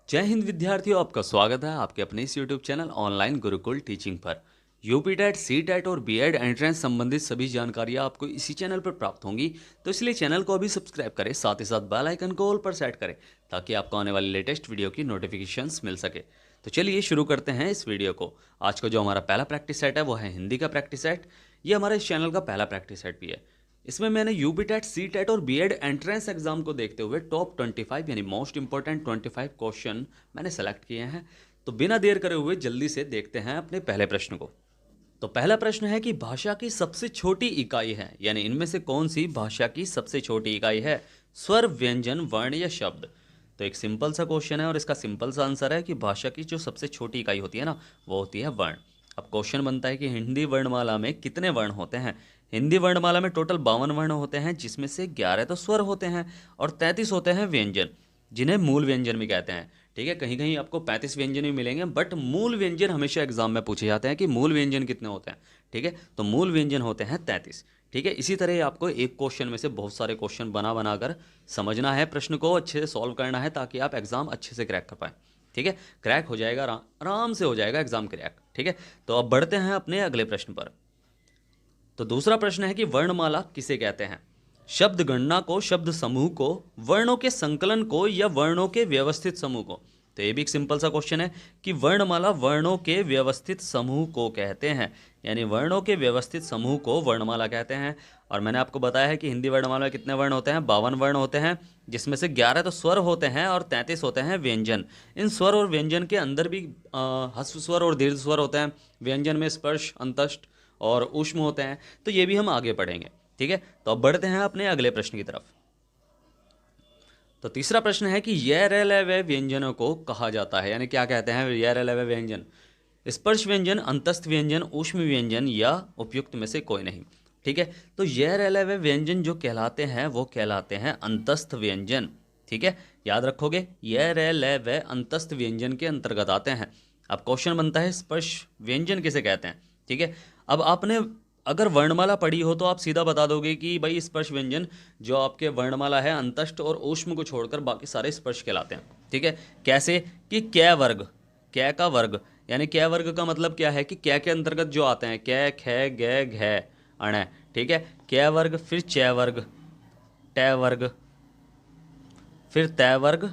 जय हिंद विद्यार्थियों, आपका स्वागत है आपके अपने इस YouTube channel online Gurukul teaching पर। यूपी टेट, सी टेट और बी एड एंट्रेंस संबंधित सभी जानकारियाँ आपको इसी चैनल पर प्राप्त होंगी। तो इसलिए चैनल को अभी सब्सक्राइब करें, साथ ही साथ बेल आइकन को ऑल पर सेट करें ताकि आपको आने वाली लेटेस्ट वीडियो की नोटिफिकेशंस मिल सके। तो चलिए शुरू करते हैं इस वीडियो को। आज का जो हमारा पहला प्रैक्टिस सेट है वो है हिंदी का प्रैक्टिस सेट। ये हमारे इस चैनल का पहला प्रैक्टिस सेट भी है। इसमें मैंने यूपी टेट, सी टेट और बी एड एंट्रेंस एग्जाम को देखते हुए टॉप 25 यानी मोस्ट इंपॉर्टेंट 25 क्वेश्चन मैंने सेलेक्ट किए हैं। तो बिना देर करे हुए जल्दी से देखते हैं अपने पहले प्रश्न को। तो पहला प्रश्न है कि भाषा की सबसे छोटी इकाई है, यानी इनमें से कौन सी भाषा की सबसे छोटी इकाई है? स्वर, व्यंजन, वर्ण या शब्द? तो एक सिंपल सा क्वेश्चन है और इसका सिंपल सा आंसर है कि भाषा की जो सबसे छोटी इकाई होती है ना, वो होती है वर्ण। अब क्वेश्चन बनता है कि हिंदी वर्णमाला में कितने वर्ण होते हैं? हिंदी वर्णमाला में टोटल 52 वर्ण होते हैं, जिसमें से 11 तो स्वर होते हैं और 33 होते हैं व्यंजन, जिन्हें मूल व्यंजन भी कहते हैं। ठीक है, कहीं कहीं आपको 35 व्यंजन भी मिलेंगे, बट मूल व्यंजन हमेशा एग्जाम में पूछे जाते हैं कि मूल व्यंजन कितने होते हैं। ठीक है, तो मूल व्यंजन होते हैं 33। ठीक है, इसी तरह आपको एक क्वेश्चन में से बहुत सारे क्वेश्चन बना बनाकर समझना है, प्रश्न को अच्छे से सॉल्व करना है ताकि आप एग्जाम अच्छे से क्रैक कर पाएँ। ठीक है, क्रैक हो जाएगा, आराम से हो जाएगा एग्जाम क्रैक। ठीक है, तो अब बढ़ते हैं अपने अगले प्रश्न पर। तो दूसरा प्रश्न है कि वर्णमाला किसे कहते हैं? शब्द गणना को, शब्द समूह को, वर्णों के संकलन को या वर्णों के व्यवस्थित समूह को? तो ये भी एक सिंपल सा क्वेश्चन है कि वर्णमाला वर्णों के व्यवस्थित समूह को कहते हैं, यानी वर्णों के व्यवस्थित समूह को वर्णमाला कहते हैं। और मैंने आपको बताया है कि हिंदी वर्णमाला में कितने वर्ण होते हैं? 52 वर्ण होते हैं, जिसमें से 11 तो स्वर होते हैं और 33 होते हैं व्यंजन। इन स्वर और व्यंजन के अंदर भी ह्रस्व स्वर और दीर्घ स्वर होते हैं। व्यंजन में स्पर्श, अंतस्थ और ऊष्म होते हैं। तो ये भी हम आगे पढ़ेंगे। ठीक है, तो अब बढ़ते हैं अपने अगले प्रश्न की तरफ। तो तीसरा प्रश्न है कि य र ल व व्यंजनों को कहा जाता है, यानी क्या कहते हैं य र ल व व्यंजन? स्पर्श व्यंजन, अंतस्थ व्यंजन, ऊष्म व्यंजन या उपयुक्त में से कोई नहीं। ठीक है, तो य र ल व व्यंजन जो कहलाते हैं वो कहलाते हैं अंतस्थ व्यंजन। ठीक है, याद रखोगे, य र ल व अंतस्थ व्यंजन के अंतर्गत आते हैं। अब क्वेश्चन बनता है स्पर्श व्यंजन किसे कहते हैं? ठीक है, अब आपने अगर वर्णमाला पढ़ी हो तो आप सीधा बता दोगे कि भाई स्पर्श व्यंजन जो आपके वर्णमाला है अंतस्थ और ऊष्म को छोड़कर बाकी सारे स्पर्श कहलाते हैं। ठीक है, कैसे? कि कै वर्ग, कै का वर्ग, यानी कै वर्ग का मतलब क्या है कि कै के अंतर्गत जो आते हैं कै, ख, ग, घ, अण। ठीक है, कै वर्ग, फिर चै वर्ग, टै वर्ग, फिर तय वर्ग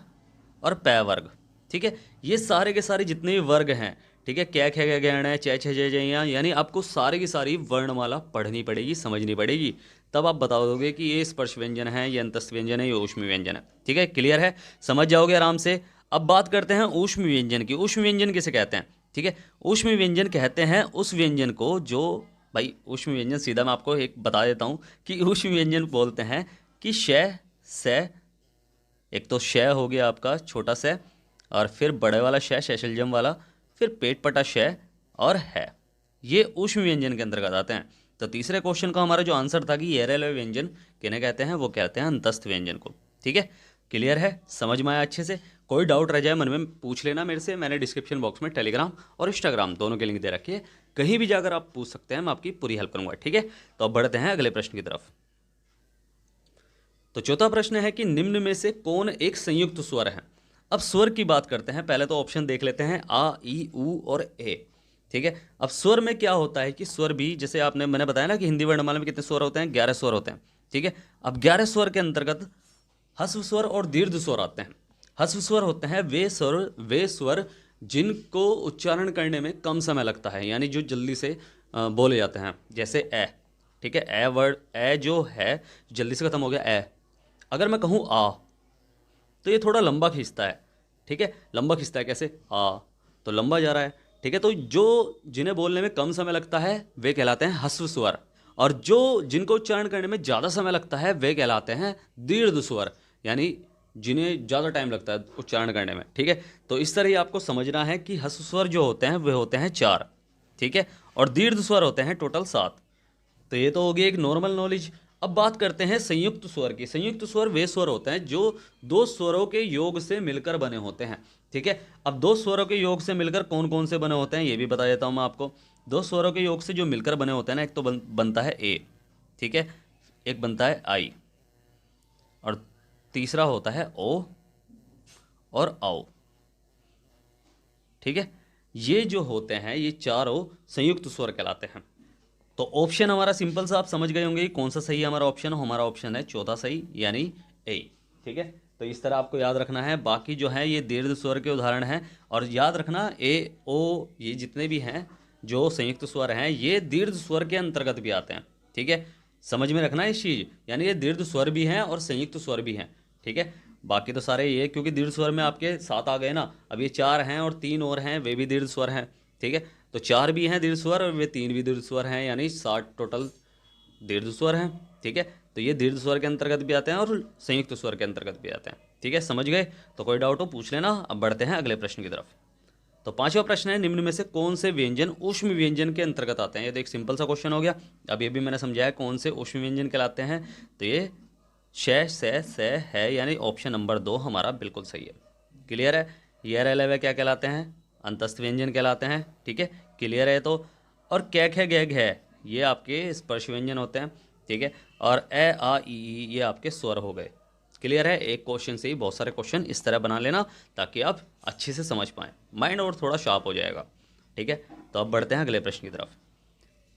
और पै वर्ग। ठीक है, ये सारे के सारे जितने भी वर्ग हैं, ठीक है, कै खे गण है, चे छे जे जैया, यानी आपको सारी की सारी वर्णमाला पढ़नी पड़ेगी, समझनी पड़ेगी। तब आप बता दोगे कि ये स्पर्श व्यंजन है, ये अंतस्थ व्यंजन है, ये ऊष्म व्यंजन है। ठीक है, क्लियर है, समझ जाओगे आराम से। अब बात करते हैं ऊष्म व्यंजन की। ऊष्म व्यंजन किसे कहते हैं? ठीक है, ऊष्म व्यंजन कहते हैं उस व्यंजन को जो, भाई ऊष्म व्यंजन सीधा मैं आपको एक बता देता हूँ कि ऊष्म व्यंजन बोलते हैं कि श, से, एक तो श हो गया आपका छोटा स, और फिर बड़े वाला श, शैशलजम वाला, फिर पेट पटा श और है, ये ऊष्म व्यंजन के अंतर्गत आते हैं। तो तीसरे क्वेश्चन का हमारा जो आंसर था कि ये रेलवे व्यंजन किन्हें कहते हैं, वो कहते हैं अंतस्थ व्यंजन को। ठीक है, क्लियर है, समझ में आया अच्छे से? कोई डाउट रह जाए मन में पूछ लेना मेरे से, मैंने डिस्क्रिप्शन बॉक्स में टेलीग्राम और इंस्टाग्राम दोनों के लिंक दे रखी है, कहीं भी जाकर आप पूछ सकते हैं, मैं आपकी पूरी हेल्प करूंगा। ठीक है, तो अब बढ़ते हैं अगले प्रश्न की तरफ। तो चौथा प्रश्न है कि निम्न में से कौन एक संयुक्त स्वर है? अब स्वर की बात करते हैं, पहले तो ऑप्शन देख लेते हैं आ, ई, ऊ और ए। ठीक है, अब स्वर में क्या होता है कि स्वर भी, जैसे मैंने बताया ना कि हिंदी वर्णमाला में कितने स्वर होते हैं? 11 स्वर होते हैं। ठीक है, अब 11 स्वर के अंतर्गत ह्रस्व स्वर और दीर्घ स्वर आते हैं। ह्रस्व स्वर होते हैं वे स्वर जिनको उच्चारण करने में कम समय लगता है, यानी जो जल्दी से बोले जाते हैं, जैसे ए। ठीक है, ए वर्ड, ए जो है जल्दी से खत्म हो गया ए। अगर मैं कहूँ आ, तो ये थोड़ा लंबा खींचता है। ठीक है, लंबा खींचता है, कैसे? आ, तो लंबा जा रहा है। ठीक है, तो जो जिन्हें बोलने में कम समय लगता है वे कहलाते हैं ह्रस्व स्वर, और जो जिनको उच्चारण करने में ज़्यादा समय लगता है वे कहलाते हैं दीर्घ स्वर, यानी जिन्हें ज़्यादा टाइम लगता है उच्चारण करने में। ठीक है, तो इस तरह ही आपको समझना है कि ह्रस्व स्वर जो होते हैं वे होते हैं 4। ठीक है, और दीर्घ स्वर होते हैं टोटल 7। तो ये तो हो गई एक नॉर्मल नॉलेज। अब बात करते हैं संयुक्त स्वर की। संयुक्त स्वर वे स्वर होते हैं जो दो स्वरों के योग से मिलकर बने होते हैं। ठीक है, अब दो स्वरों के योग से मिलकर कौन कौन से बने होते हैं ये भी बता देता हूं मैं आपको। दो स्वरों के योग से जो मिलकर बने होते हैं ना, एक तो बनता है ए, ठीक है, एक बनता है आई, और तीसरा होता है ओ और आओ। ठीक है, ये जो होते हैं ये चारों संयुक्त स्वर कहलाते हैं। तो ऑप्शन हमारा सिंपल सा आप समझ गए होंगे कि कौन सा सही है हमारा ऑप्शन। हमारा ऑप्शन है चौथा सही यानी ए। ठीक है, तो इस तरह आपको याद रखना है। बाकी जो है ये दीर्घ स्वर के उदाहरण हैं, और याद रखना ए ओ ये जितने भी हैं जो संयुक्त स्वर हैं ये दीर्घ स्वर के अंतर्गत भी आते हैं। ठीक है, समझ में रखना है इस चीज़, यानी ये दीर्घ स्वर भी हैं और संयुक्त स्वर भी हैं। ठीक है, बाकी तो सारे ये क्योंकि दीर्घ स्वर में आपके 7 आ गए ना, अब ये 4 हैं और 3 और हैं वे भी दीर्घ स्वर हैं। ठीक है, तो 4 भी हैं दीर्घ स्वर और वे 3 भी दीर्घ स्वर हैं, यानी 60 टोटल दीर्घ स्वर हैं। ठीक है, तो ये दीर्घ स्वर के अंतर्गत भी आते हैं और संयुक्त स्वर के अंतर्गत भी आते हैं। ठीक है, समझ गए? तो कोई डाउट हो पूछ लेना। अब बढ़ते हैं अगले प्रश्न की तरफ। तो पांचवा प्रश्न है, निम्न में से कौन से व्यंजन ऊष्म व्यंजन के अंतर्गत आते हैं? ये तो एक सिंपल सा क्वेश्चन हो गया। अब ये भी मैंने समझाया कौन से ऊष्म व्यंजन कहलाते हैं। तो ये से है, यानी ऑप्शन नंबर 2 हमारा बिल्कुल सही है। क्लियर है? ये रह वे क्या कहलाते हैं? अंतस्थ व्यंजन कहलाते हैं। ठीक है, क्लियर है? तो और कै खे गै घै ये आपके स्पर्श व्यंजन होते हैं। ठीक है, और ए आ ई ये आपके स्वर हो गए। क्लियर है? एक क्वेश्चन से ही बहुत सारे क्वेश्चन इस तरह बना लेना ताकि आप अच्छे से समझ पाएँ, माइंड और थोड़ा शार्प हो जाएगा। ठीक है, तो अब बढ़ते हैं अगले प्रश्न की तरफ।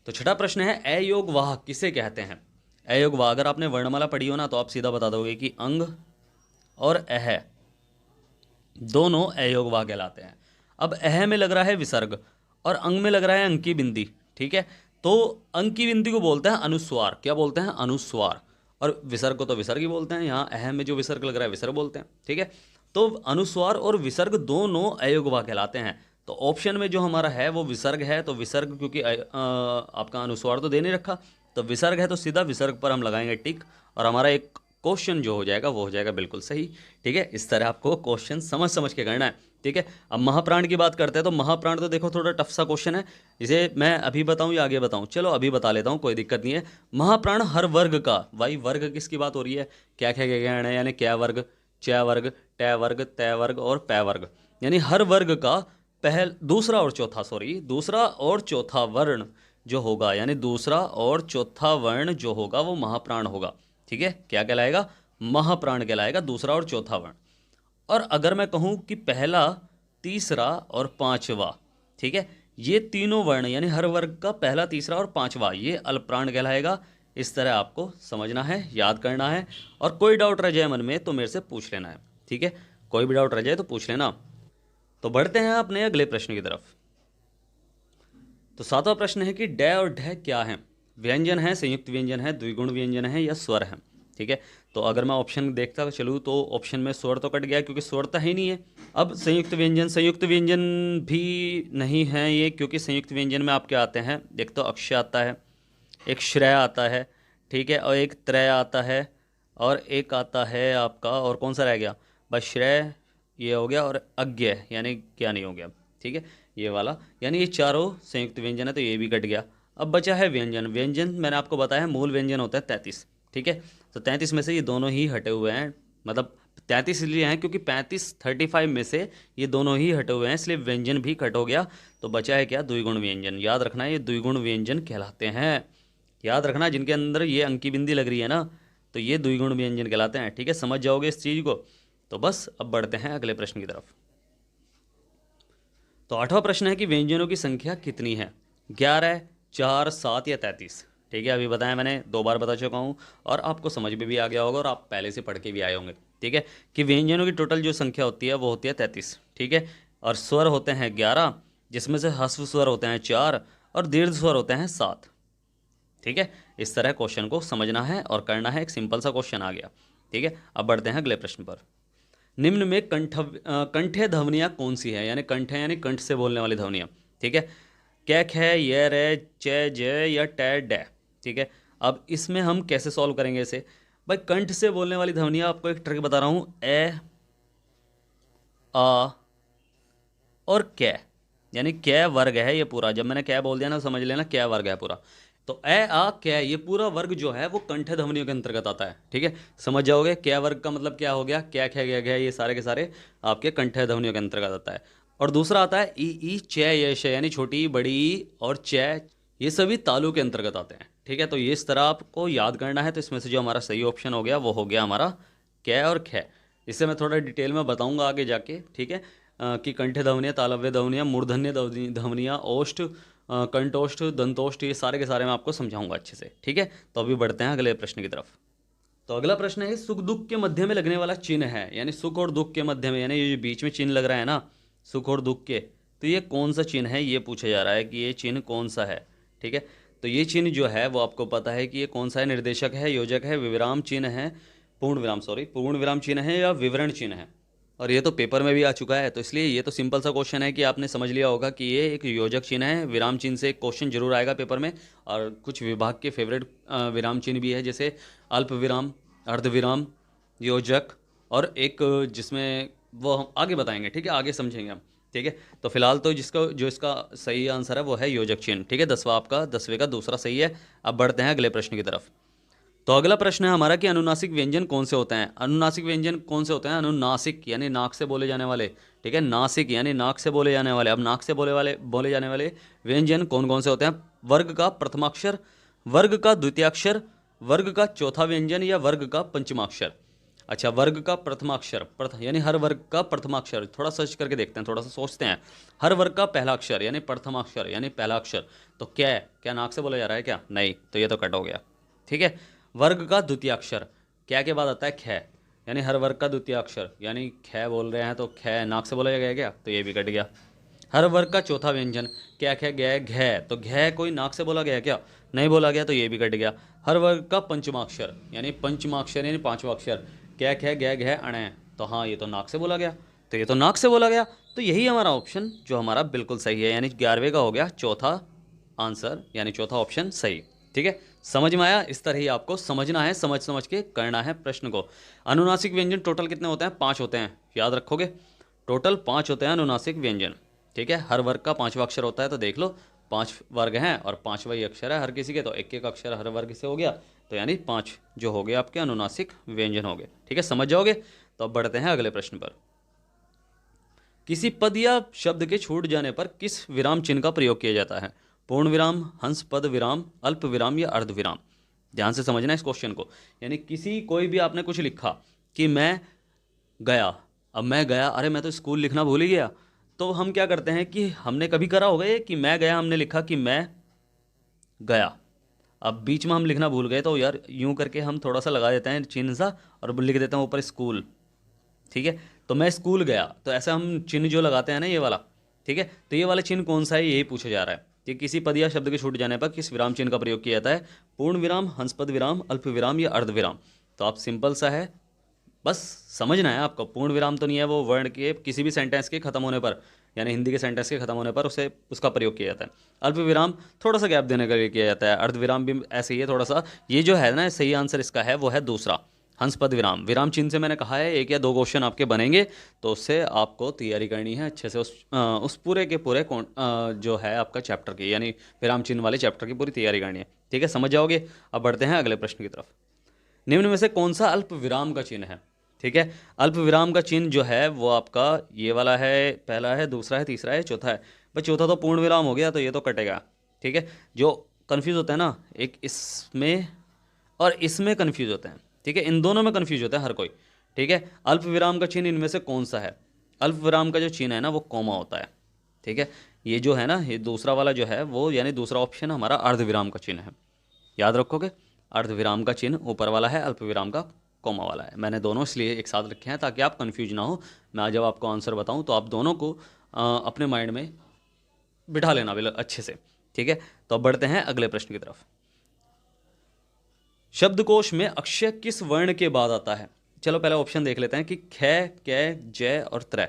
तो छठा प्रश्न है, अयोगवाह किसे कहते हैं? अयोगवाह अगर आपने वर्णमाला पढ़ी हो ना तो आप सीधा बता दोगे कि अंग और अह दोनों अयोगवाह कहलाते हैं। अब अह में लग रहा है विसर्ग और अंग में लग रहा है अंक की बिंदी। ठीक है, तो अंक की बिंदी को बोलते हैं अनुस्वार। क्या बोलते हैं? अनुस्वार। और विसर्ग को तो विसर्ग ही बोलते हैं। यहाँ अह में जो विसर्ग लग रहा है विसर्ग बोलते हैं। ठीक है, तो अनुस्वार और विसर्ग दोनों अयोगवाह कहलाते हैं। तो ऑप्शन में जो हमारा है वो विसर्ग है, तो विसर्ग क्योंकि आपका अनुस्वार तो दे नहीं रखा, तो विसर्ग है तो सीधा विसर्ग पर हम लगाएंगे टिक, और हमारा एक क्वेश्चन जो हो जाएगा वो हो जाएगा बिल्कुल सही। ठीक है, इस तरह आपको क्वेश्चन समझ समझ के करना है। ठीक है, अब महाप्राण की बात करते हैं। तो महाप्राण तो देखो थोड़ा टफ सा क्वेश्चन है, इसे मैं अभी बताऊं या आगे बताऊं? चलो अभी बता लेता हूं, कोई दिक्कत नहीं है। महाप्राण हर वर्ग का, भाई वर्ग किसकी बात हो रही है? क्या क्या क्या कहना है, यानी क्या वर्ग, च वर्ग, ट वर्ग, त वर्ग और पै वर्ग, यानी हर वर्ग का दूसरा और चौथा वर्ण जो होगा, यानी दूसरा और चौथा वर्ण जो होगा वो महाप्राण होगा। ठीक है, क्या कहलाएगा? महाप्राण कहलाएगा, दूसरा और चौथा वर्ण। और अगर मैं कहूँ कि पहला, तीसरा और पांचवा, ठीक है, ये तीनों वर्ण यानी हर वर्ग का पहला, तीसरा और पांचवा ये अल्पप्राण कहलाएगा। इस तरह आपको समझना है, याद करना है, और कोई डाउट रह जाए मन में तो मेरे से पूछ लेना है। ठीक है, कोई भी डाउट रह जाए तो पूछ लेना। तो बढ़ते हैं अपने अगले प्रश्न की तरफ। तो सातवां प्रश्न है कि डै और ढ क्या है? व्यंजन है, संयुक्त व्यंजन है, द्विगुण व्यंजन है या स्वर है? ठीक है, तो अगर मैं ऑप्शन देखता चलूँ तो ऑप्शन में स्वर तो कट गया क्योंकि स्वर तो ही नहीं है। अब संयुक्त व्यंजन भी नहीं है ये, क्योंकि संयुक्त व्यंजन में आपके आते हैं, एक तो अक्ष आता है, एक श्रेय आता है, ठीक है, और एक त्रय आता है, और एक आता है आपका, और कौन सा रह गया? बस श्रेय ये हो गया, और अज्ञेय यानी क्या नहीं हो गया। ठीक है, ये वाला, यानी ये चारों संयुक्त व्यंजन है तो ये भी कट गया। अब बचा है व्यंजन। व्यंजन मैंने आपको बताया मूल व्यंजन होता है 33। ठीक है, तो 33 में से ये दोनों ही हटे हुए हैं, मतलब 33 इसलिए हैं क्योंकि 35 में से ये दोनों ही हटे हुए हैं, इसलिए व्यंजन भी कट हो गया। तो बचा है क्या? द्विगुण व्यंजन। याद रखना ये द्विगुण व्यंजन कहलाते हैं। याद रखना, जिनके अंदर ये अंकी बिंदी लग रही है ना, तो ये द्विगुण व्यंजन कहलाते हैं। ठीक है, समझ जाओगे इस चीज़ को। तो बस अब बढ़ते हैं अगले प्रश्न की तरफ। तो आठवां प्रश्न है कि व्यंजनों की संख्या कितनी है? 11, 4, 7 या 33? ठीक है, अभी बताया मैंने, 2 बार बता चुका हूँ और आपको समझ में भी आ गया होगा और आप पहले से पढ़ के भी आए होंगे। ठीक है, कि व्यंजनों की टोटल जो संख्या होती है वो होती है 33। ठीक है, और स्वर होते हैं 11, जिसमें से ह्रस्व स्वर होते हैं 4 और दीर्घ स्वर होते हैं 7। ठीक है, इस तरह क्वेश्चन को समझना है और करना है। एक सिंपल सा क्वेश्चन आ गया। ठीक है, अब बढ़ते हैं अगले प्रश्न पर। निम्न में कंठ्य ध्वनियाँ कौन सी है? यानी कंठ यानी कंठ से बोलने वाली ध्वनियाँ। ठीक है, कै ख ये रे च ज या ट डै। ठीक है, अब इसमें हम कैसे सॉल्व करेंगे इसे? भाई कंठ से बोलने वाली ध्वनियाँ आपको एक ट्रिक बता रहा हूँ, ए, आ और कै, यानी कै वर्ग है ये पूरा। जब मैंने कै बोल दिया ना समझ लेना कै वर्ग है पूरा। तो ए आ कै ये पूरा वर्ग जो है वो कंठ ध्वनियों के अंतर्गत आता है। ठीक है, समझ जाओगे कै वर्ग का मतलब क्या हो गया? कै ख गया ये सारे के सारे आपके कंठ ध्वनियों के अंतर्गत आता है। और दूसरा आता है ई च ये श, यानी छोटी, बड़ी और च, ये सभी तालु के अंतर्गत आते हैं। ठीक है, तो ये इस तरह आपको याद करना है। तो इसमें से जो हमारा सही ऑप्शन हो गया वो हो गया हमारा कै और ख। इससे मैं थोड़ा डिटेल में बताऊंगा आगे जाके। ठीक है, की कंठ्य ध्वनियाँ, तालव्य ध्वनियाँ, मूर्धन्य ध्वनियाँ, ओष्ठ, कंठोष्ठ, दंतोष्ठ, ये सारे के सारे मैं आपको समझाऊंगा अच्छे से। ठीक है, तो अभी बढ़ते हैं अगले प्रश्न की तरफ। तो अगला प्रश्न है, सुख दुख के मध्य में लगने वाला चिन्ह है, यानी सुख और दुख के मध्य में, यानी ये जो बीच में चिन्ह लग रहा है ना सुख और दुख के, तो ये कौन सा चिन्ह है, ये पूछा जा रहा है कि ये चिन्ह कौन सा है। ठीक है, तो ये चिन्ह जो है वो आपको पता है कि ये कौन सा है, निर्देशक है, योजक है, विराम चिन्ह है, पूर्ण विराम, सॉरी पूर्ण विराम चिन्ह है, या विवरण चिन्ह है। और ये तो पेपर में भी आ चुका है, तो इसलिए ये तो सिंपल सा क्वेश्चन है कि आपने समझ लिया होगा कि ये एक योजक चिन्ह है। विराम चिन्ह से एक क्वेश्चन जरूर आएगा पेपर में, और कुछ विभाग के फेवरेट विराम चिन्ह भी है, जैसे अल्प विराम, अर्धविराम, योजक, और एक जिसमें वो हम आगे बताएंगे। ठीक है, आगे समझेंगे हम। ठीक है, तो फिलहाल तो इसका सही आंसर है वो है योजक चिन्ह। ठीक है, 10वें का दूसरा सही है। अब बढ़ते हैं अगले प्रश्न की तरफ। तो अगला प्रश्न है हमारा कि अनुनासिक व्यंजन कौन से होते हैं। अनुनासिक व्यंजन कौन से होते हैं, अनुनासिक यानी नाक से बोले जाने वाले। ठीक है, नासिक यानी नाक से बोले जाने वाले। अब नाक से बोले जाने वाले व्यंजन कौन कौन से होते हैं। वर्ग का प्रथमाक्षर, वर्ग का द्वितीयाक्षर, वर्ग का चौथा व्यंजन, या वर्ग का पंचमाक्षर। अच्छा, वर्ग का प्रथमाक्षर, यानी हर वर्ग का प्रथमाक्षर। थोड़ा सर्च करके देखते हैं, थोड़ा सा सोचते हैं। हर वर्ग का पहला अक्षर यानी प्रथमाक्षर यानी पहला अक्षर। तो क्या नाक से बोला जा रहा है क्या, नहीं, तो ये तो कट हो गया। ठीक है, वर्ग का द्वितीय अक्षर, क्या के बाद आता है, ख, यानी हर वर्ग का द्वितीय अक्षर, यानी ख बोल रहे हैं तो ख नाक से बोला गया क्या, तो ये भी कट गया। हर वर्ग का चौथा व्यंजन, क्या गया, घ, तो घ कोई नाक से बोला गया क्या, नहीं बोला गया, तो ये भी कट गया। हर वर्ग का पंचमाक्षर यानी पंचमाक्षर यानी पांचवा अक्षर, क्या गया घ अण, तो हाँ ये तो नाक से बोला गया, तो ये तो नाक से बोला गया। तो यही हमारा ऑप्शन जो हमारा बिल्कुल सही है, यानी 11वें का हो गया चौथा आंसर, यानी चौथा ऑप्शन सही। ठीक है, समझ में आया। इस तरह ही आपको समझना है, समझ समझ के करना है प्रश्न को। अनुनासिक व्यंजन टोटल कितने होते हैं, 5 होते हैं, याद रखोगे। टोटल 5 होते हैं अनुनासिक व्यंजन। ठीक है, हर वर्ग का 5वां अक्षर होता है, तो देख लो 5 वर्ग हैं और 5वां ही अक्षर है हर किसी के, तो एक एक अक्षर हर वर्ग से हो गया, तो यानी 5 जो हो गए आपके अनुनासिक व्यंजन हो गए। ठीक है, समझ जाओगे। तो अब बढ़ते हैं अगले प्रश्न पर। किसी पद या शब्द के छूट जाने पर किस विराम चिन्ह का प्रयोग किया जाता है। पूर्ण विराम, हंस पद विराम, अल्प विराम, या अर्ध विराम। ध्यान से समझना इस क्वेश्चन को। यानी कोई भी आपने कुछ लिखा कि मैं गया, अब मैं गया, अरे मैं तो स्कूल लिखना भूल ही गया, तो हम क्या करते हैं कि हमने कभी करा होगा ये कि मैं गया, हमने लिखा कि मैं गया, अब बीच में हम लिखना भूल गए, तो यार यूं करके हम थोड़ा सा लगा देते हैं चिन्ह सा और लिख देते हैं ऊपर स्कूल। ठीक है, तो मैं स्कूल गया, तो ऐसा हम चिन्ह जो लगाते हैं ना ये वाला। ठीक है, तो ये वाला चिन्ह कौन सा है, यही पूछा जा रहा है कि किसी पद या शब्द के छूट जाने पर किस विराम चिन्ह का प्रयोग किया जाता है। पूर्ण विराम, हंसपद विराम, अल्प विराम, या अर्ध विराम। तो आप सिंपल सा है, बस समझना है आपको। पूर्ण विराम तो नहीं है, वो वर्ण के किसी भी सेंटेंस के खत्म होने पर, यानी हिंदी के सेंटेंस के खत्म होने पर उसका प्रयोग किया जाता है। अल्प विराम थोड़ा सा गैप देने के लिए किया जाता है। अर्ध विराम भी ऐसे ही है थोड़ा सा। ये जो है ना, सही आंसर इसका है वो है दूसरा, हंसपद विराम। विराम चिन्ह से मैंने कहा है 1 या 2 क्वेश्चन आपके बनेंगे, तो उससे आपको तैयारी करनी है अच्छे से। उस पूरे के पूरे जो है आपका चैप्टर की, यानी विराम चिन्ह वाले चैप्टर की पूरी तैयारी करनी है। ठीक है, समझ जाओगे। अब बढ़ते हैं अगले प्रश्न की तरफ। निम्न में से कौन सा अल्प विराम का चिन्ह है। ठीक है, अल्प विराम का चिन्ह जो है वो आपका ये वाला है, पहला है, दूसरा है, तीसरा है, चौथा है। भाई चौथा तो पूर्ण विराम हो गया, तो ये तो कटेगा। ठीक है, जो कन्फ्यूज़ होता है ना, एक इसमें और इसमें कन्फ्यूज़ होते हैं। ठीक है, इन दोनों में कन्फ्यूज होता है हर कोई। ठीक है, अल्प विराम का चिन्ह इनमें से कौन सा है। अल्प विराम का जो चिन्ह है ना वो कॉमा होता है। ठीक है, ये जो है ना, ये दूसरा वाला जो है वो, यानी दूसरा ऑप्शन हमारा अर्ध विराम का चिन्ह है, याद रखोगे। अर्ध विराम का चिन्ह ऊपर वाला है, अल्प विराम का कॉमा वाला है। मैंने दोनों इसलिए एक साथ रखे हैं ताकि आप कन्फ्यूज ना हो। मैं जब आपको आंसर बताऊं तो आप दोनों को अपने माइंड में बिठा लेना अच्छे से। ठीक है, तो अब बढ़ते हैं अगले प्रश्न की तरफ। शब्दकोश में अक्षय किस वर्ण के बाद आता है। चलो पहले ऑप्शन देख लेते हैं कि ख, कै, जय और त्रय।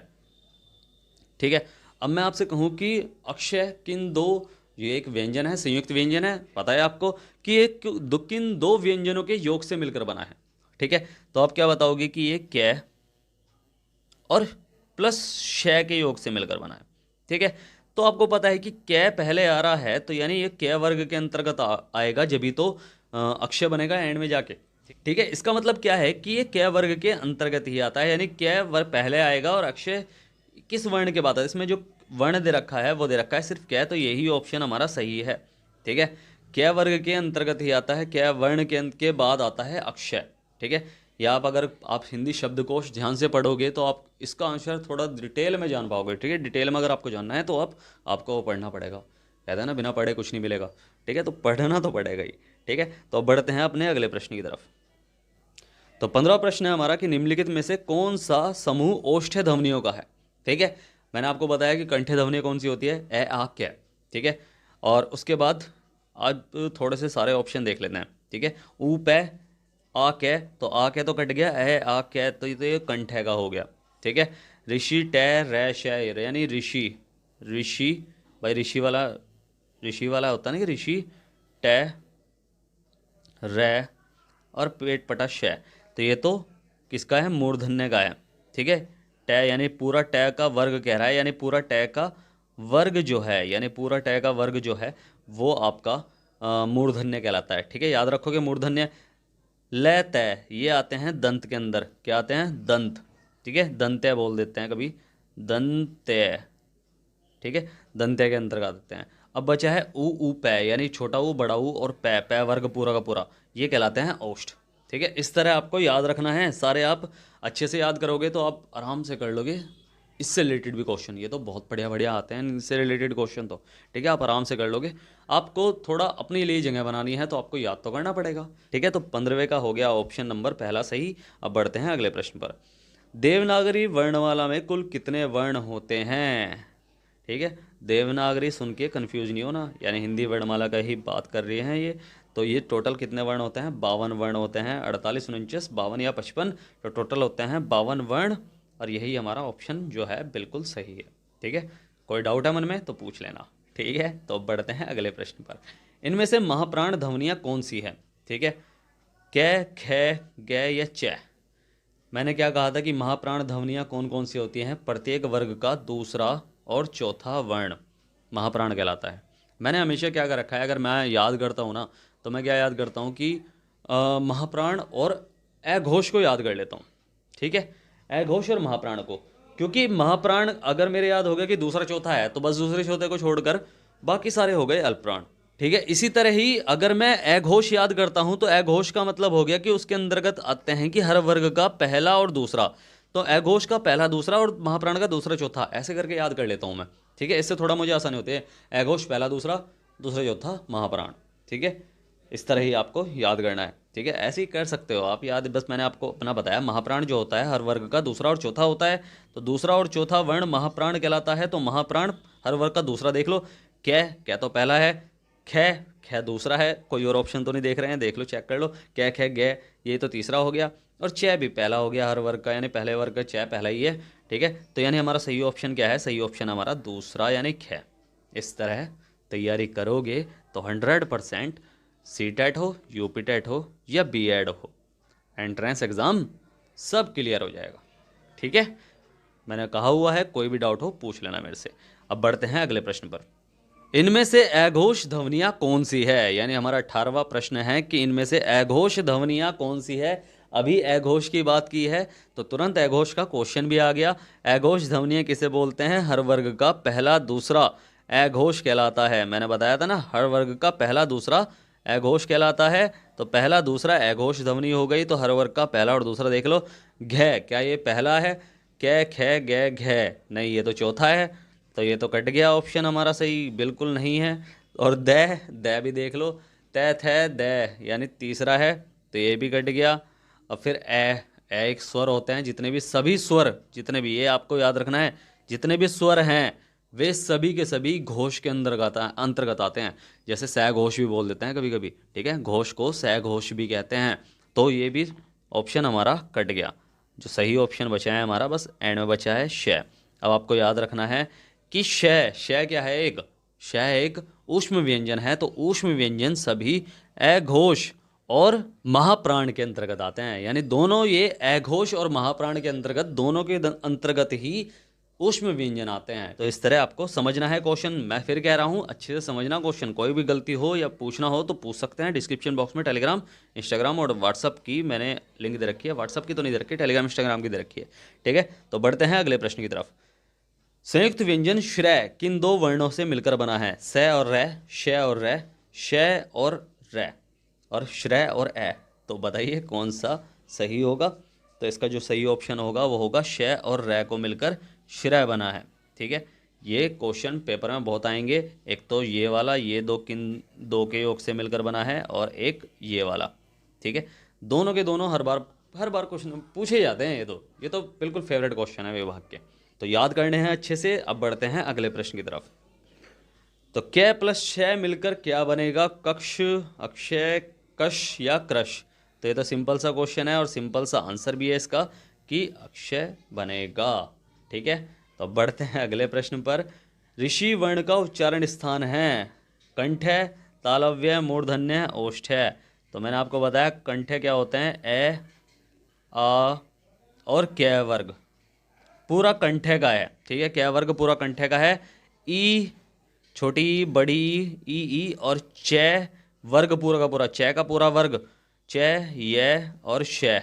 ठीक है, अब मैं आपसे कहूं कि अक्षय किन दो, ये एक व्यंजन है, संयुक्त व्यंजन है, पता है आपको कि ये किन 2 व्यंजनों के योग से मिलकर बना है। ठीक है, तो आप क्या बताओगे कि ये कै और प्लस श के योग से मिलकर बना है। ठीक है, तो आपको पता है कि कै पहले आ रहा है, तो यानी ये कै वर्ग के अंतर्गत आएगा, जब तो अक्षय बनेगा एंड में जाके। ठीक है, इसका मतलब क्या है कि ये कै वर्ग के अंतर्गत ही आता है, यानी कै वर्ग पहले आएगा और अक्षय किस वर्ण के बाद आता है। इसमें जो वर्ण दे रखा है वो दे रखा है सिर्फ कै, तो यही ऑप्शन हमारा सही है। ठीक है, कै वर्ग के अंतर्गत ही आता है, कै वर्ण के बाद आता है अक्षय। ठीक है, या अगर आप हिंदी शब्दकोश ध्यान से पढ़ोगे तो आप इसका आंसर थोड़ा डिटेल में जान पाओगे। ठीक है, डिटेल में अगर आपको जानना है तो आपको वो पढ़ना पड़ेगा। कहते हैं ना, बिना पढ़े कुछ नहीं मिलेगा। ठीक है, तो पढ़ना तो पड़ेगा ही। ठीक है, तो अब बढ़ते हैं अपने अगले प्रश्न की तरफ। तो 15वां प्रश्न है हमारा कि निम्नलिखित में से कौन सा समूह ओष्ठ्य ध्वनियों का है। ठीक है, मैंने आपको बताया कि कंठ्य ध्वनि कौन सी होती है, ए आ कै। ठीक है, और उसके बाद आज थोड़े से सारे ऑप्शन देख लेते हैं। ठीक है, ऊ पै आ कै, तो आ कै तो कट गया, ए आ कै तो ये कंठ्य का हो गया। ठीक है, ऋषि टै रै शय, यानी ऋषि, ऋषि भाई ऋषि वाला होता है ना कि ऋषि टै रै और पेट पटा शय, तो ये तो किसका है, मूर्धन्य का है। ठीक है, टै यानी पूरा टै का वर्ग कह रहा है, यानी पूरा टै का वर्ग जो है, यानी पूरा टै का वर्ग जो है वो आपका मूर्धन्य कहलाता है। ठीक है, याद रखोगे मूर्धन्य। लय तय ये आते हैं दंत के अंदर, क्या आते हैं, दंत। ठीक है, दंत्य बोल देते हैं कभी, दंत्य। ठीक है, दंत्य के अंतर्गत आते हैं। अब बचा है ऊ पै, यानी छोटा ऊ, बड़ा ऊ और पै, पै वर्ग पूरा का पूरा, ये कहलाते हैं औष्ठ। ठीक है, इस तरह आपको याद रखना है। सारे आप अच्छे से याद करोगे तो आप आराम से कर लोगे। इससे रिलेटेड भी क्वेश्चन, ये तो बहुत बढ़िया बढ़िया आते हैं इनसे रिलेटेड क्वेश्चन तो। ठीक है, आप आराम से कर लोगे। आपको थोड़ा अपने लिए जगह बनानी है तो आपको याद तो करना पड़ेगा। ठीक है, तो 15वें का हो गया ऑप्शन नंबर पहला सही। अब बढ़ते हैं अगले प्रश्न पर। देवनागरी वर्णमाला में कुल कितने वर्ण होते हैं। ठीक है, देवनागरी सुन के कन्फ्यूज नहीं होना, यानी हिंदी वर्णमाला का ही बात कर रहे हैं ये। तो ये टोटल कितने वर्ण होते हैं, 52 वर्ण होते हैं। 48, 49, 52 या 55, तो टोटल होते हैं 52 वर्ण। और यही हमारा ऑप्शन जो है बिल्कुल सही है। ठीक है, कोई डाउट है मन में तो पूछ लेना। ठीक है, तो अब बढ़ते हैं अगले प्रश्न पर। इनमें से महाप्राण ध्वनियाँ कौन सी है। ठीक है, कै खे गे या च। मैंने क्या कहा था कि महाप्राण ध्वनियाँ कौन कौन सी होती हैं, प्रत्येक वर्ग का दूसरा और चौथा वर्ण महाप्राण कहलाता है। मैंने हमेशा क्या कर रखा है, अगर मैं याद करता हूँ ना तो मैं क्या याद करता हूँ कि महाप्राण और अघोष को याद कर लेता हूँ। ठीक है, अघोष और महाप्राण को, क्योंकि महाप्राण अगर मेरे याद हो गया कि दूसरा चौथा है तो बस दूसरे चौथे को छोड़कर बाकी सारे हो गए अल्पप्राण। ठीक है, इसी तरह ही अगर मैं अघोष याद करता हूं तो अघोष का मतलब हो गया कि उसके अंतर्गत आते हैं कि हर वर्ग का पहला और दूसरा, तो अघोष का पहला दूसरा और महाप्राण का दूसरा चौथा, ऐसे करके याद कर लेता हूं मैं। ठीक है, इससे थोड़ा मुझे आसानी होती है, अघोष पहला दूसरा, दूसरा चौथा महाप्राण। ठीक है, इस तरह ही आपको याद करना है। ठीक है, ऐसे ही कर सकते हो आप याद, बस मैंने आपको अपना बताया। महाप्राण जो होता है हर वर्ग का दूसरा और चौथा होता है, तो दूसरा और चौथा वर्ण महाप्राण कहलाता है। तो महाप्राण हर वर्ग का दूसरा देख लो, कै तो पहला है, खे खे दूसरा है, कोई और ऑप्शन तो नहीं देख रहे हैं, देख लो, चेक कर लो, कै खे गे ये तो तीसरा हो गया, और च भी पहला हो गया हर वर्ग का, यानी पहले वर्ग का च पहला ही है। ठीक है, तो यानी हमारा सही ऑप्शन क्या है, सही ऑप्शन हमारा दूसरा यानी खे। इस तरह तैयारी करोगे तो 100% सीटेट हो, यूपीटेट हो या बीएड हो, एंट्रेंस एग्ज़ाम सब क्लियर हो जाएगा। ठीक है, मैंने कहा हुआ है, कोई भी डाउट हो पूछ लेना मेरे से। अब बढ़ते हैं अगले प्रश्न पर। इनमें से अघोष ध्वनियाँ कौन सी है, यानी हमारा 18वां प्रश्न है कि इनमें से अघोष ध्वनियाँ कौन सी है। अभी अघोष की बात की है तो तुरंत अघोष का क्वेश्चन भी आ गया। अघोष ध्वनियाँ किसे बोलते हैं, हर वर्ग का पहला दूसरा अघोष कहलाता है। मैंने बताया था ना, हर वर्ग का पहला दूसरा अघोष कहलाता है। तो पहला दूसरा अघोष ध्वनि हो गई, तो हर वर्ग का पहला और दूसरा देख लो। घ क्या ये पहला है, कै खे गे घ नहीं, ये तो चौथा है, तो ये तो कट गया ऑप्शन हमारा सही, बिल्कुल नहीं है। और द भी देख लो, तै थे द यानी तीसरा है, तो ये भी कट गया। और फिर ए एक स्वर होते हैं, जितने भी सभी स्वर, जितने भी, ये आपको याद रखना है, जितने भी स्वर हैं वे सभी के सभी घोष के अंतर्गत आते हैं। जैसे स घोष भी बोल देते हैं कभी कभी। ठीक है, घोष को स घोष भी कहते हैं। तो ये भी ऑप्शन हमारा कट गया। जो सही ऑप्शन बचा है हमारा, बस एंड में बचा है श। अब आपको याद रखना है कि श क्या है, एक ऊष्म व्यंजन है। तो ऊष्म व्यंजन सभी अघोष और महाप्राण के अंतर्गत आते हैं, यानी दोनों ये अघोष और महाप्राण के अंतर्गत, दोनों के अंतर्गत ही ऊष्म व्यंजन आते हैं। तो इस तरह आपको समझना है क्वेश्चन। मैं फिर कह रहा हूँ, अच्छे से समझना क्वेश्चन। कोई भी गलती हो या पूछना हो तो पूछ सकते हैं। डिस्क्रिप्शन बॉक्स में टेलीग्राम, इंस्टाग्राम और व्हाट्सअप की मैंने लिंक दे रखी है। व्हाट्सअप की तो नहीं दे रखी, टेलीग्राम इंस्टाग्राम की दे रखी है। ठीक है, तो बढ़ते हैं अगले प्रश्न की तरफ। संयुक्त व्यंजन श्रय किन दो वर्णों से मिलकर बना है, स और रै, श और रै, श और रै, और श्रय और ए। तो बताइए कौन सा सही होगा। तो इसका जो सही ऑप्शन होगा वो होगा श और रै को मिलकर श्रय बना है। ठीक है, ये क्वेश्चन पेपर में बहुत आएंगे। एक तो ये वाला, ये दो के योग से मिलकर बना है, और एक ये वाला। ठीक है, दोनों के दोनों हर बार क्वेश्चन पूछे जाते हैं। ये तो बिल्कुल फेवरेट क्वेश्चन है विभाग के, तो याद करने हैं अच्छे से। अब बढ़ते हैं अगले प्रश्न की तरफ। तो कै प्लस छः मिलकर क्या बनेगा? कक्ष, अक्षय, कश या क्रश? तो ये तो सिंपल सा क्वेश्चन है और सिंपल सा आंसर भी है इसका कि अक्षय बनेगा। ठीक है, तो बढ़ते हैं अगले प्रश्न पर। ऋषि वर्ण का उच्चारण स्थान है कंठ है, तालव्य, मूर्धन्य है, ओष्ठ है। तो मैंने आपको बताया कंठ क्या होते हैं, ए, आ और कै वर्ग पूरा कंठे का है। ठीक है, कै वर्ग पूरा कंठे का है। ई छोटी ई, बड़ी ई और च वर्ग पूरा का पूरा, च का पूरा वर्ग, च य और श,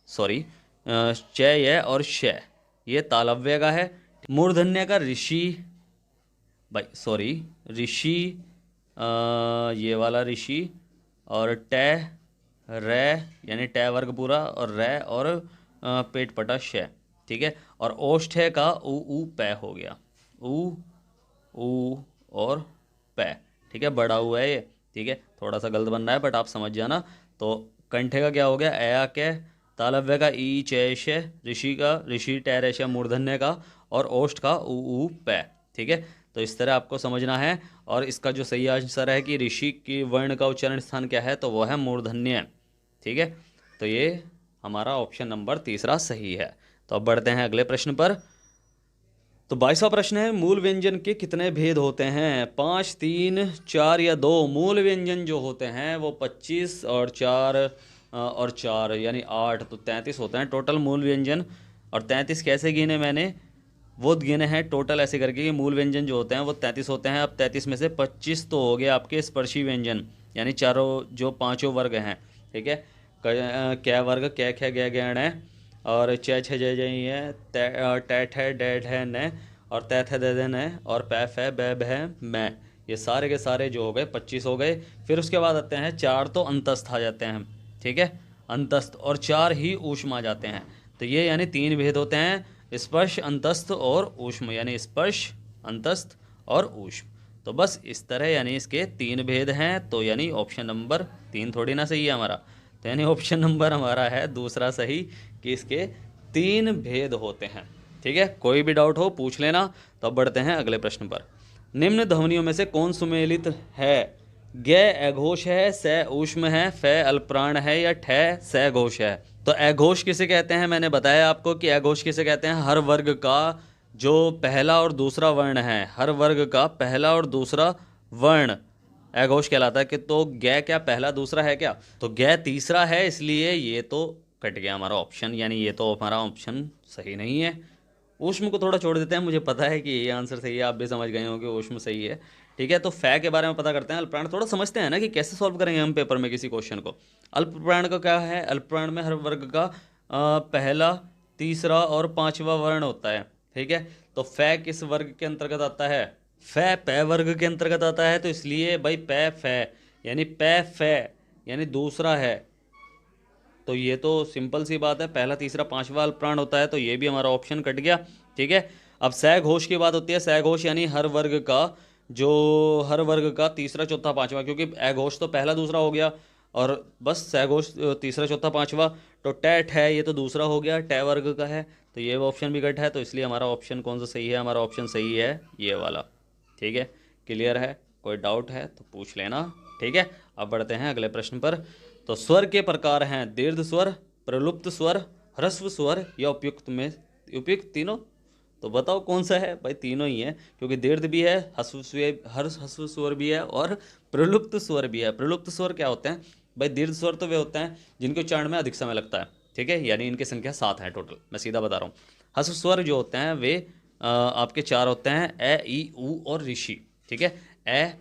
सॉरी च य और श, ये तालव्य का है। मूर्धन्य का ऋषि, भाई सॉरी ऋषि, ये वाला ऋषि, और ट रे यानी ट वर्ग पूरा, और रे और पेट पटा श। ठीक है, और ओष्ठ का ऊ पै हो गया, ऊ और पै। ठीक है, बड़ा हुआ है ये। ठीक है, थोड़ा सा गलत बन रहा है बट आप समझ जाना। तो कंठे का क्या हो गया, ए के, तालव्य का ई चैश, ऋषि का ऋषि टैरेश मूर्धन्य का, और ओष्ठ का ऊ पै। ठीक है, तो इस तरह आपको समझना है। और इसका जो सही आंसर है कि ऋषि की वर्ण का उच्चारण स्थान क्या है, तो वो है मूर्धन्य। ठीक है, तो ये हमारा ऑप्शन नंबर तीसरा सही है। तो अब बढ़ते हैं अगले प्रश्न पर। तो 22वां प्रश्न है, मूल व्यंजन के कितने भेद होते हैं? 5, 3, 4 या 2? मूल व्यंजन जो होते हैं वो 25 और 4 यानी 8, तो 33 होते हैं टोटल मूल व्यंजन। और 33 कैसे गिने मैंने, वो गिने हैं टोटल ऐसे करके कि मूल व्यंजन जो होते हैं वो 33 होते हैं। अब 33 में से 25 तो हो गए आपके स्पर्शी व्यंजन, यानी चारों जो पांचों वर्ग हैं। ठीक है, कै वर्ग, कै ख गै गैण है, और च छ जय जय है, टैठ है, डैठ है, न, और तैथ है, दे देन है, और पैफ है, बैब है, मैं। ये सारे के सारे जो हो गए 25 हो गए। फिर उसके बाद आते हैं 4 तो अंतस्थ आ जाते हैं। ठीक है, अंतस्थ, और 4 ही ऊष्म आ जाते हैं। तो ये यानी 3 भेद होते हैं, स्पर्श, अंतस्थ और ऊष्म, यानी स्पर्श, अंतस्थ और ऊष्म। तो बस इस तरह यानी इसके 3 भेद हैं। तो यानी ऑप्शन नंबर 3 थोड़ी ना सही है हमारा, तो यानी ऑप्शन नंबर हमारा है दूसरा सही कि इसके 3 भेद होते हैं। ठीक है, कोई भी डाउट हो पूछ लेना। तो अब बढ़ते हैं अगले प्रश्न पर। निम्न ध्वनियों में से कौन सुमेलित है? ग अघोष है, स ऊष्म है, फ अल्पप्राण है, या ठ स घोष है? तो अघोष किसे कहते हैं, मैंने बताया आपको कि अघोष किसे कहते हैं, हर वर्ग का जो पहला और दूसरा वर्ण है, हर वर्ग का पहला और दूसरा वर्ण अघोष कहलाता है। कि तो ग क्या पहला दूसरा है क्या? तो ग तीसरा है, इसलिए ये तो कट गया हमारा ऑप्शन, यानी ये तो हमारा ऑप्शन सही नहीं है। ऊष्म को थोड़ा छोड़ देते हैं, मुझे पता है कि ये आंसर सही है, आप भी समझ गए हो कि ऊष्म सही है। ठीक है, तो फै के बारे में पता करते हैं। अल्पप्राण थोड़ा समझते हैं ना कि कैसे सॉल्व करेंगे हम पेपर में किसी क्वेश्चन को। अल्पप्राण का क्या है, अल्पप्राण में हर वर्ग का पहला, तीसरा और पांचवा वर्ण होता है। ठीक है, तो फै किस वर्ग के अंतर्गत आता है? फै पै वर्ग के अंतर्गत आता है, तो इसलिए भाई पै फै यानी पै फै यानी दूसरा है। तो ये तो सिंपल सी बात है, पहला, तीसरा, पांचवा अल्पप्राण होता है, तो ये भी हमारा ऑप्शन कट गया। ठीक है, अब सह घोष की बात होती है। सह घोष यानी हर वर्ग का तीसरा, चौथा, पांचवा, क्योंकि अघोष तो पहला दूसरा हो गया, और बस सह घोष तीसरा, चौथा, पांचवा। तो टैट है, ये तो दूसरा हो गया, टै वर्ग का है, तो ये ऑप्शन भी कट है। तो इसलिए हमारा ऑप्शन कौन सा सही है? हमारा ऑप्शन सही है ये वाला। ठीक है, क्लियर है? कोई डाउट है तो पूछ लेना। ठीक है, अब बढ़ते हैं अगले प्रश्न पर। तो स्वर के प्रकार हैं दीर्घ स्वर, प्रलुप्त स्वर, ह्रस्व स्वर या उपयुक्त में उपयुक्त तीनों? तो बताओ कौन सा है? भाई तीनों ही है, क्योंकि दीर्घ भी है, ह्रस्व स्वर भी है, और प्रलुप्त स्वर भी है। प्रलुप्त स्वर क्या होते हैं? भाई दीर्घ स्वर तो वे होते हैं जिनके उच्चारण में अधिक समय लगता है। ठीक है, यानी इनकी संख्या 7 है टोटल, मैं सीधा बता रहा हूँ। ह्रस्व स्वर जो होते हैं वे आपके 4 होते हैं, ए, ई, ऊ और ऋषि। ठीक है, ए,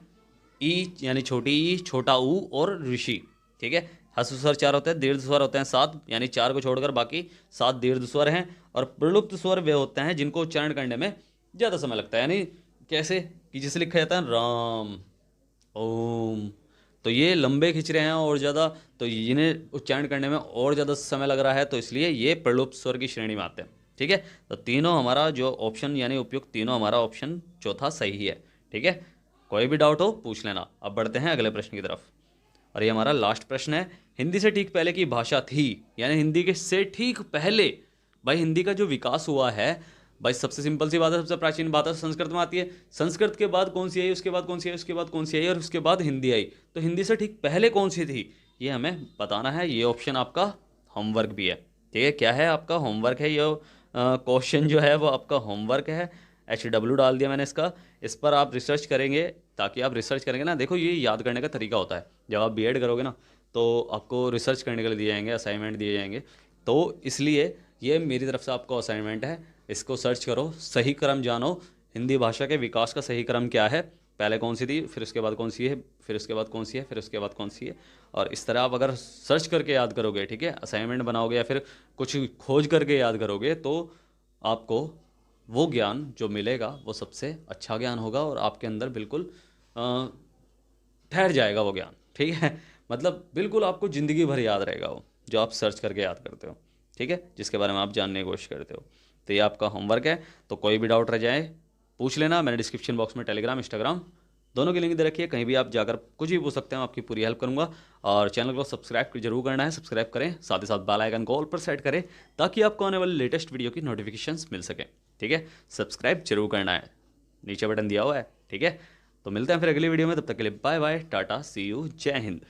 ई यानी छोटी ई, छोटा ऊ और ऋषि। ठीक है, ह्रस्व स्वर 4 होते हैं, दीर्घ स्वर होते हैं 7, यानी 4 को छोड़कर बाकी 7 दीर्घ स्वर हैं। और प्रलुप्त स्वर वे होते हैं जिनको उच्चारण करने में ज़्यादा समय लगता है। यानी कैसे कि जिसे लिखा जाता है राम, ओम, तो ये लंबे खिंच रहे हैं और ज़्यादा, तो इन्हें उच्चारण करने में और ज़्यादा समय लग रहा है, तो इसलिए ये प्रलोभ स्वर की श्रेणी में आते हैं। ठीक है, तो तीनों हमारा जो ऑप्शन यानी उपयुक्त तीनों हमारा ऑप्शन चौथा सही है। ठीक है, कोई भी डाउट हो पूछ लेना। अब बढ़ते हैं अगले प्रश्न की तरफ, और ये हमारा लास्ट प्रश्न है। हिंदी से ठीक पहले की भाषा थी, यानी हिंदी के से ठीक पहले, भाई हिंदी का जो विकास हुआ है, भाई सबसे सिंपल सी बात है, सबसे प्राचीन बात है, संस्कृत में आती है। संस्कृत के बाद कौन सी आई, उसके बाद कौन सी आई, उसके बाद कौन सी आई, और उसके बाद हिंदी आई। तो हिंदी से ठीक पहले कौन सी थी, ये हमें बताना है। ये ऑप्शन आपका होमवर्क भी है। ठीक है, क्या है आपका होमवर्क है, ये क्वेश्चन जो है वो आपका होमवर्क है। HW डाल दिया मैंने इसका। इस पर आप रिसर्च करेंगे, ताकि आप रिसर्च करेंगे ना, देखो ये याद करने का तरीका होता है। जब आप बीएड करोगे ना, तो आपको रिसर्च करने के लिए दिए जाएंगे, असाइनमेंट दिए जाएंगे। तो इसलिए ये मेरी तरफ से आपको असाइनमेंट है, इसको सर्च करो, सही क्रम जानो। हिंदी भाषा के विकास का सही क्रम क्या है, पहले कौन सी थी, फिर उसके बाद कौन सी है, फिर उसके बाद कौन सी है, फिर उसके बाद कौन सी है। और इस तरह आप अगर सर्च करके याद करोगे, ठीक है, असाइनमेंट बनाओगे या फिर कुछ खोज करके याद करोगे, तो आपको वो ज्ञान जो मिलेगा वो सबसे अच्छा ज्ञान होगा, और आपके अंदर बिल्कुल अ, ठहर जाएगा वो ज्ञान। ठीक है, मतलब बिल्कुल आपको ज़िंदगी भर याद रहेगा वो, जो आप सर्च करके याद करते हो। ठीक है, जिसके बारे में आप जानने की कोशिश करते हो। तो ये आपका होमवर्क है। तो कोई भी डाउट रह जाए पूछ लेना। मैंने डिस्क्रिप्शन बॉक्स में टेलीग्राम, इंस्टाग्राम दोनों की लिंक दे रखी है, कहीं भी आप जाकर कुछ भी पूछ सकते हैं, मैं आपकी पूरी हेल्प करूंगा। और चैनल को सब्सक्राइब जरूर करना है, सब्सक्राइब करें, साथ ही साथ बेल आइकन को ऑल पर सेट करें, ताकि आपको आने वाले लेटेस्ट वीडियो की नोटिफिकेशंस मिल सके। ठीक है, सब्सक्राइब जरूर करना है, नीचे बटन दिया हुआ है। ठीक है, तो मिलते हैं फिर अगली वीडियो में, तब तक के लिए bye bye, tata, see you, जय हिंद।